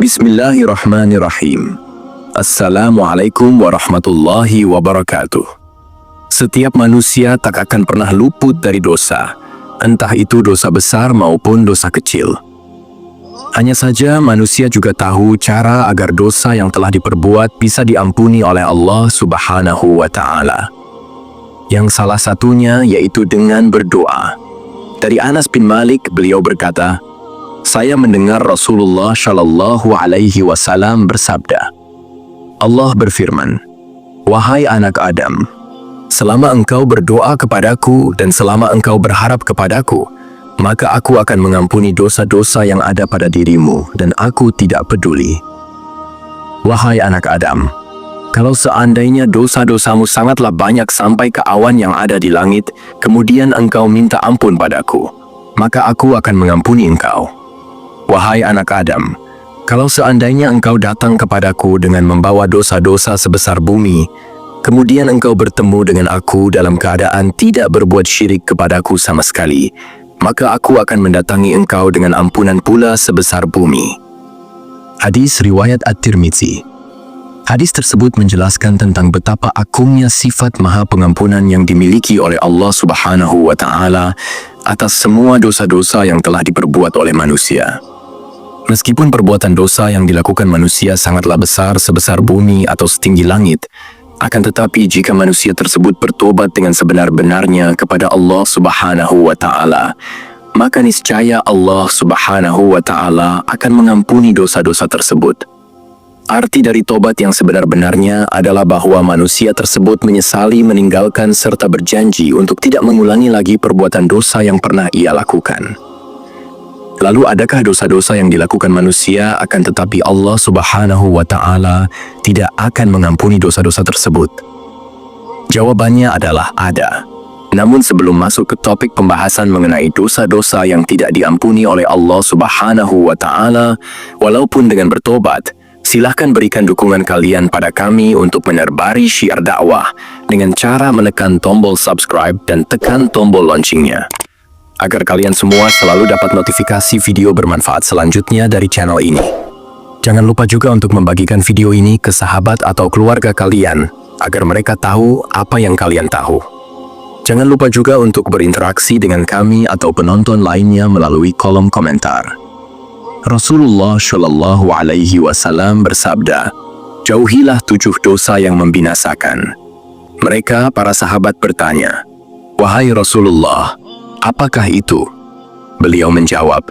Bismillahirrahmanirrahim. Assalamualaikum warahmatullahi wabarakatuh. Setiap manusia tak akan pernah luput dari dosa, entah itu dosa besar maupun dosa kecil. Hanya saja manusia juga tahu cara agar dosa yang telah diperbuat bisa diampuni oleh Allah Subhanahu wa Ta'ala. Yang salah satunya yaitu dengan berdoa. Dari Anas bin Malik, beliau berkata, "Saya mendengar Rasulullah Shallallahu Alaihi Wasallam bersabda, Allah berfirman, wahai anak Adam, selama engkau berdoa kepadaku dan selama engkau berharap kepadaku, maka aku akan mengampuni dosa-dosa yang ada pada dirimu dan aku tidak peduli. Wahai anak Adam, kalau seandainya dosa-dosamu sangatlah banyak sampai ke awan yang ada di langit, kemudian engkau minta ampun padaku, maka aku akan mengampuni engkau. Wahai anak Adam, kalau seandainya engkau datang kepadaku dengan membawa dosa-dosa sebesar bumi, kemudian engkau bertemu dengan aku dalam keadaan tidak berbuat syirik kepadaku sama sekali, maka aku akan mendatangi engkau dengan ampunan pula sebesar bumi." Hadis riwayat At-Tirmidzi. Hadis tersebut menjelaskan tentang betapa agungnya sifat maha pengampunan yang dimiliki oleh Allah Subhanahu wa Ta'ala atas semua dosa-dosa yang telah diperbuat oleh manusia. Meskipun perbuatan dosa yang dilakukan manusia sangatlah besar sebesar bumi atau setinggi langit, akan tetapi jika manusia tersebut bertobat dengan sebenar-benarnya kepada Allah Subhanahu wa Ta'ala, maka niscaya Allah Subhanahu wa Ta'ala akan mengampuni dosa-dosa tersebut. Arti dari tobat yang sebenar-benarnya adalah bahwa manusia tersebut menyesali meninggalkan serta berjanji untuk tidak mengulangi lagi perbuatan dosa yang pernah ia lakukan. Lalu adakah dosa-dosa yang dilakukan manusia akan tetapi Allah Subhanahu wa Ta'ala tidak akan mengampuni dosa-dosa tersebut? Jawabannya adalah ada. Namun sebelum masuk ke topik pembahasan mengenai dosa-dosa yang tidak diampuni oleh Allah Subhanahu wa Ta'ala, walaupun dengan bertobat, silahkan berikan dukungan kalian pada kami untuk menerbari syiar dakwah dengan cara menekan tombol subscribe dan tekan tombol loncengnya, agar kalian semua selalu dapat notifikasi video bermanfaat selanjutnya dari channel ini. Jangan lupa juga untuk membagikan video ini ke sahabat atau keluarga kalian, agar mereka tahu apa yang kalian tahu. Jangan lupa juga untuk berinteraksi dengan kami atau penonton lainnya melalui kolom komentar. Rasulullah Shallallahu Alaihi Wasallam bersabda, "Jauhilah 7 dosa yang membinasakan." Mereka, para sahabat, bertanya, "Wahai Rasulullah, apakah itu?" Beliau menjawab,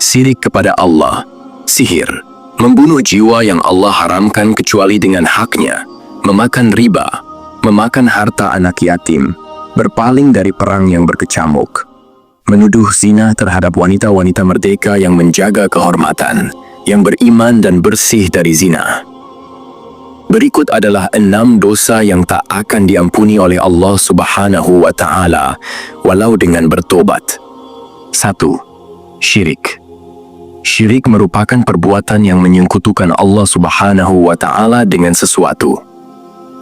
"Syirik kepada Allah, sihir, membunuh jiwa yang Allah haramkan kecuali dengan haknya, memakan riba, memakan harta anak yatim, berpaling dari perang yang berkecamuk, menuduh zina terhadap wanita-wanita merdeka yang menjaga kehormatan, yang beriman dan bersih dari zina." Berikut adalah 6 dosa yang tak akan diampuni oleh Allah Subhanahu wa Ta'ala walau dengan bertobat. 1. Syirik. Syirik merupakan perbuatan yang menyekutukan Allah Subhanahu wa Ta'ala dengan sesuatu.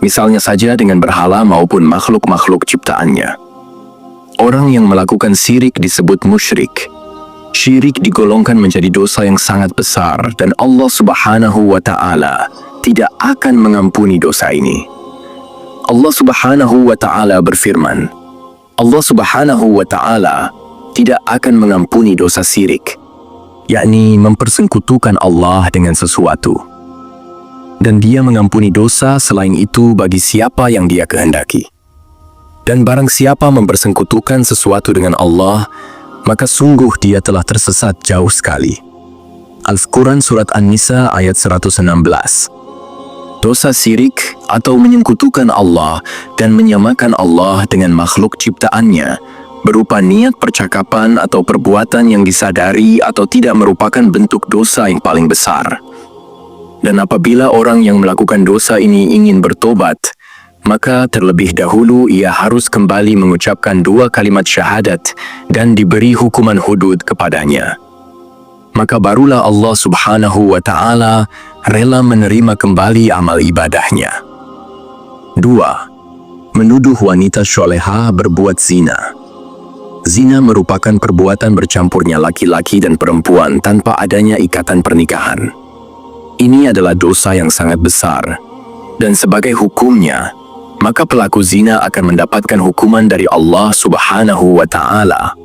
Misalnya saja dengan berhala maupun makhluk-makhluk ciptaannya. Orang yang melakukan syirik disebut musyrik. Syirik digolongkan menjadi dosa yang sangat besar dan Allah Subhanahu wa Ta'ala tidak akan mengampuni dosa ini. Allah Subhanahu wa Ta'ala berfirman, Allah Subhanahu wa Ta'ala tidak akan mengampuni dosa syirik, yakni mempersekutukan Allah dengan sesuatu. Dan Dia mengampuni dosa selain itu bagi siapa yang Dia kehendaki. Dan barang siapa mempersekutukan sesuatu dengan Allah, maka sungguh dia telah tersesat jauh sekali. Al-Quran Surat An-Nisa ayat 116. Dosa syirik atau menyekutukan Allah dan menyamakan Allah dengan makhluk ciptaannya berupa niat percakapan atau perbuatan yang disadari atau tidak merupakan bentuk dosa yang paling besar. Dan apabila orang yang melakukan dosa ini ingin bertobat, maka terlebih dahulu ia harus kembali mengucapkan 2 kalimat syahadat dan diberi hukuman hudud kepadanya. Maka barulah Allah Subhanahu wa Ta'ala rela menerima kembali amal ibadahnya. 2. Menuduh wanita syolehah berbuat zina. Zina merupakan perbuatan bercampurnya laki-laki dan perempuan tanpa adanya ikatan pernikahan. Ini adalah dosa yang sangat besar. Dan sebagai hukumnya, maka pelaku zina akan mendapatkan hukuman dari Allah Subhanahu wa Ta'ala,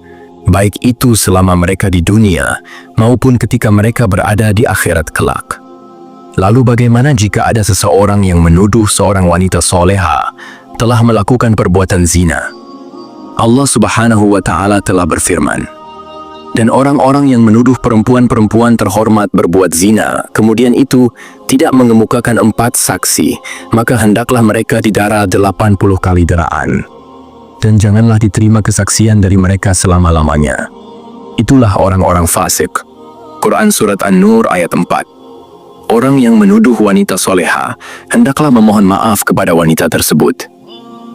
baik itu selama mereka di dunia maupun ketika mereka berada di akhirat kelak. Lalu bagaimana jika ada seseorang yang menuduh seorang wanita soleha telah melakukan perbuatan zina? Allah Subhanahu wa Ta'ala telah berfirman, dan orang-orang yang menuduh perempuan-perempuan terhormat berbuat zina, kemudian itu tidak mengemukakan 4 saksi, maka hendaklah mereka didera 80 kali deraan. Dan janganlah diterima kesaksian dari mereka selama-lamanya. Itulah orang-orang fasik. Quran Surat An-Nur ayat 4. Orang yang menuduh wanita soleha, hendaklah memohon maaf kepada wanita tersebut.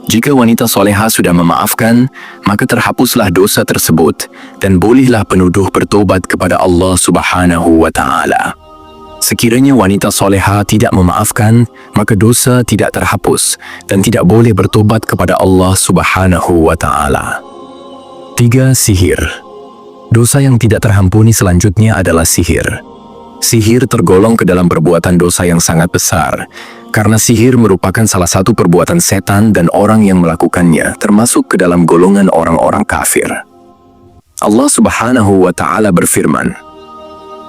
Jika wanita soleha sudah memaafkan, maka terhapuslah dosa tersebut dan bolehlah penuduh bertobat kepada Allah Subhanahu wa Ta'ala. Sekiranya wanita soleha tidak memaafkan, maka dosa tidak terhapus dan tidak boleh bertobat kepada Allah Subhanahu wa Ta'ala. 3. Sihir. Dosa yang tidak terhampuni selanjutnya adalah sihir. Sihir tergolong ke dalam perbuatan dosa yang sangat besar, karena sihir merupakan salah satu perbuatan setan dan orang yang melakukannya termasuk ke dalam golongan orang-orang kafir. Allah Subhanahu wa Ta'ala berfirman,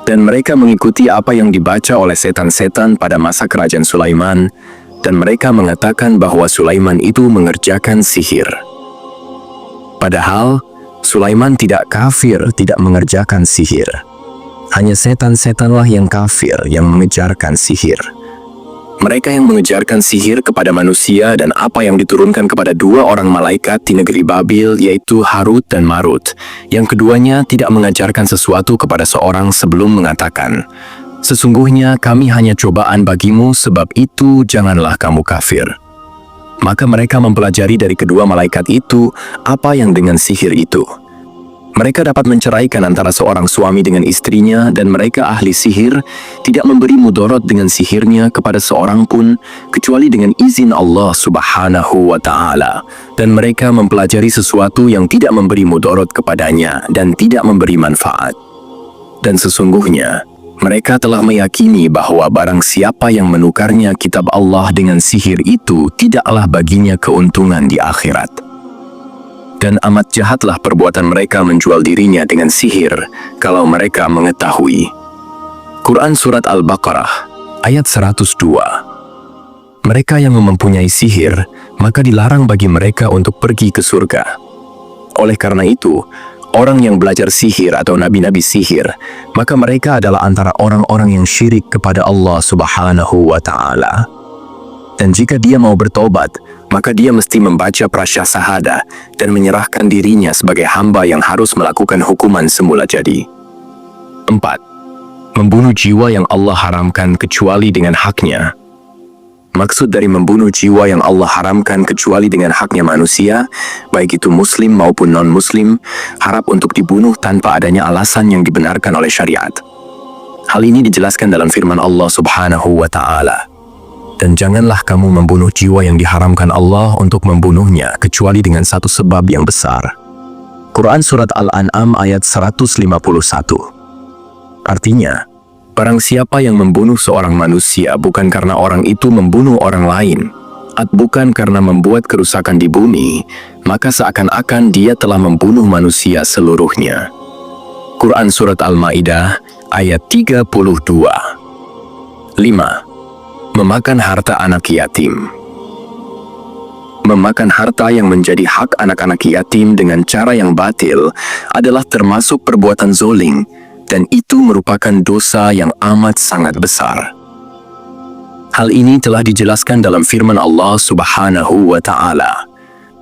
dan mereka mengikuti apa yang dibaca oleh setan-setan pada masa kerajaan Sulaiman, dan mereka mengatakan bahwa Sulaiman itu mengerjakan sihir. Padahal, Sulaiman tidak kafir, tidak mengerjakan sihir. Hanya setan-setanlah yang kafir yang mengejarkan sihir. Mereka yang mengejarkan sihir kepada manusia dan apa yang diturunkan kepada 2 orang malaikat di negeri Babil, yaitu Harut dan Marut. Yang keduanya tidak mengajarkan sesuatu kepada seorang sebelum mengatakan, sesungguhnya kami hanya cobaan bagimu, sebab itu janganlah kamu kafir. Maka mereka mempelajari dari kedua malaikat itu apa yang dengan sihir itu. Mereka dapat menceraikan antara seorang suami dengan istrinya, dan mereka ahli sihir tidak memberi mudarat dengan sihirnya kepada seorang pun kecuali dengan izin Allah Subhanahu wa Ta'ala. Dan mereka mempelajari sesuatu yang tidak memberi mudarat kepadanya dan tidak memberi manfaat. Dan sesungguhnya mereka telah meyakini bahwa barang siapa yang menukarnya kitab Allah dengan sihir itu tidaklah baginya keuntungan di akhirat. Dan amat jahatlah perbuatan mereka menjual dirinya dengan sihir kalau mereka mengetahui. Quran Surat Al-Baqarah ayat 102. Mereka yang mempunyai sihir, maka dilarang bagi mereka untuk pergi ke surga. Oleh karena itu, orang yang belajar sihir atau nabi-nabi sihir, maka mereka adalah antara orang-orang yang syirik kepada Allah Subhanahu wa Ta'ala. Dan jika dia mau bertobat, maka dia mesti membaca prasyahada dan menyerahkan dirinya sebagai hamba yang harus melakukan hukuman semula jadi. 4. Membunuh jiwa yang Allah haramkan kecuali dengan haknya. Maksud dari membunuh jiwa yang Allah haramkan kecuali dengan haknya manusia, baik itu muslim maupun non-muslim, harap untuk dibunuh tanpa adanya alasan yang dibenarkan oleh syariat. Hal ini dijelaskan dalam firman Allah Subhanahu wa Ta'ala. Dan janganlah kamu membunuh jiwa yang diharamkan Allah untuk membunuhnya kecuali dengan satu sebab yang besar. Quran Surat Al-An'am ayat 151. Artinya, barang siapa yang membunuh seorang manusia bukan karena orang itu membunuh orang lain, atau bukan karena membuat kerusakan di bumi, maka seakan-akan dia telah membunuh manusia seluruhnya. Quran Surat Al-Ma'idah ayat 32. 5. Memakan harta anak yatim. Memakan harta yang menjadi hak anak-anak yatim dengan cara yang batil adalah termasuk perbuatan zolim, dan itu merupakan dosa yang amat sangat besar. Hal ini telah dijelaskan dalam firman Allah Subhanahu wa Ta'ala.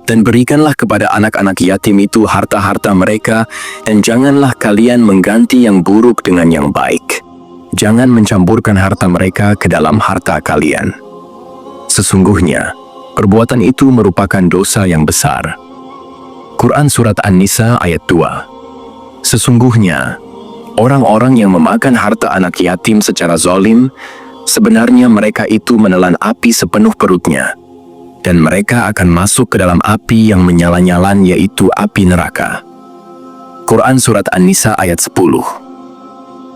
Dan berikanlah kepada anak-anak yatim itu harta-harta mereka, dan janganlah kalian mengganti yang buruk dengan yang baik. Jangan mencampurkan harta mereka ke dalam harta kalian. Sesungguhnya, perbuatan itu merupakan dosa yang besar. Quran Surat An-Nisa ayat 2. Sesungguhnya, orang-orang yang memakan harta anak yatim secara zalim, sebenarnya mereka itu menelan api sepenuh perutnya, dan mereka akan masuk ke dalam api yang menyala-nyalan, yaitu api neraka. Quran Surat An-Nisa ayat 10.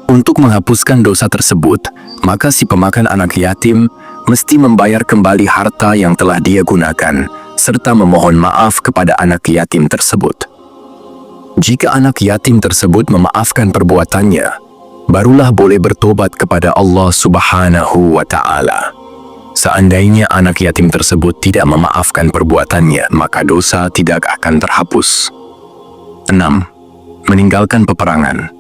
Untuk menghapuskan dosa tersebut, maka si pemakan anak yatim mesti membayar kembali harta yang telah dia gunakan, serta memohon maaf kepada anak yatim tersebut. Jika anak yatim tersebut memaafkan perbuatannya, barulah boleh bertobat kepada Allah Subhanahu wa Ta'ala. Seandainya anak yatim tersebut tidak memaafkan perbuatannya, maka dosa tidak akan terhapus. 6. Meninggalkan peperangan.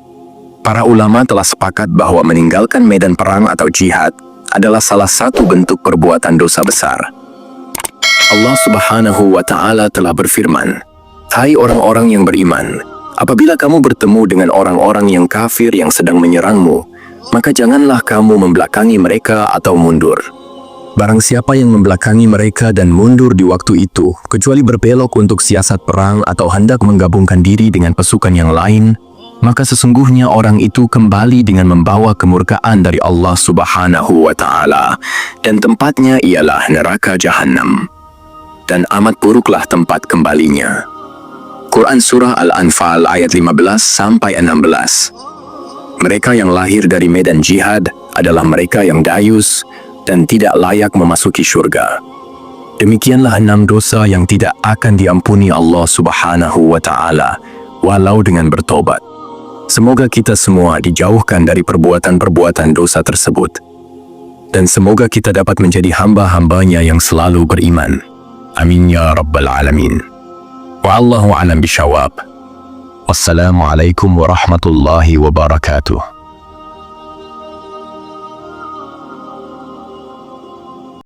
Para ulama telah sepakat bahwa meninggalkan medan perang atau jihad adalah salah satu bentuk perbuatan dosa besar. Allah Subhanahu wa Ta'ala telah berfirman, "Hai orang-orang yang beriman, apabila kamu bertemu dengan orang-orang yang kafir yang sedang menyerangmu, maka janganlah kamu membelakangi mereka atau mundur. Barang siapa yang membelakangi mereka dan mundur di waktu itu, kecuali berbelok untuk siasat perang atau hendak menggabungkan diri dengan pasukan yang lain, maka sesungguhnya orang itu kembali dengan membawa kemurkaan dari Allah Subhanahu wa Ta'ala, dan tempatnya ialah neraka Jahannam. Dan amat buruklah tempat kembalinya." Quran Surah Al-Anfal ayat 15-16. Mereka yang lahir dari medan jihad adalah mereka yang dayus dan tidak layak memasuki syurga. Demikianlah 6 dosa yang tidak akan diampuni Allah Subhanahu wa Ta'ala, walau dengan bertobat. Semoga kita semua dijauhkan dari perbuatan-perbuatan dosa tersebut. Dan semoga kita dapat menjadi hamba-hambanya yang selalu beriman. Amin ya Rabbal Alamin. Wallahu a'lam bishawab. Wassalamualaikum warahmatullahi wabarakatuh.